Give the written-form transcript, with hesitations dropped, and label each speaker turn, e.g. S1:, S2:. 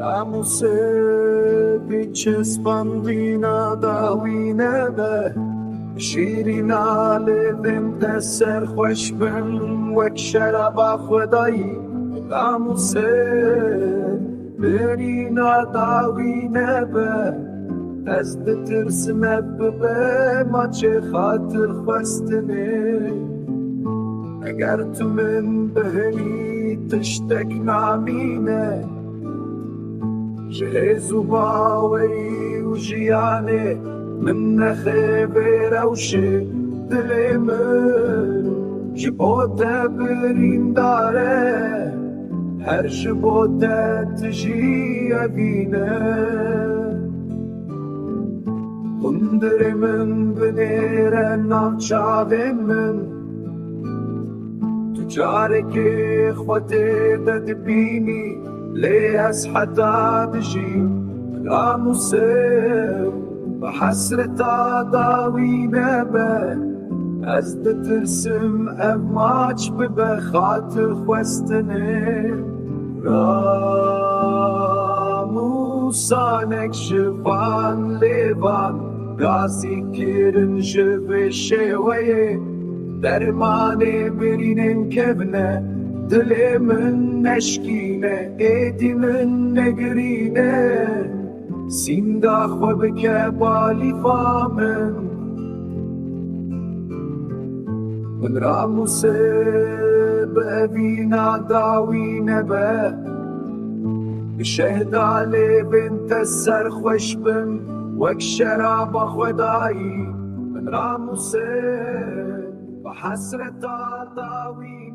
S1: ناموسه بیچسباندینا داوینه به شیرینا لیدم دسر خوش بن وک شرابا خدایی ناموسه برینا داوینه به از دترسم به ما چه خاطر خواستنه اگر تو من بهنی تشتک نامینه جهزو باوی و جیانه من نخبر اوشه دل من جبوته برین داره هر جبوته تجی بینه قندر من بنیر ناچاوه من تجارك اخوتي تدبيني ليه حتى تجي ناموسه بحسرة داوينه به از ترسم اماج بخاطر خوستنه ناموسانك شفان لیوان گازی کرن شوه شوه درمانه برینن کبنه دل من نشکینه ایدی من نگرینه سیندا خوب که بالی فامن من راموسه ببینا داوینه به شهداله بنت سر خوش بن وک شراب خدایی من راموسه بحسرة داوي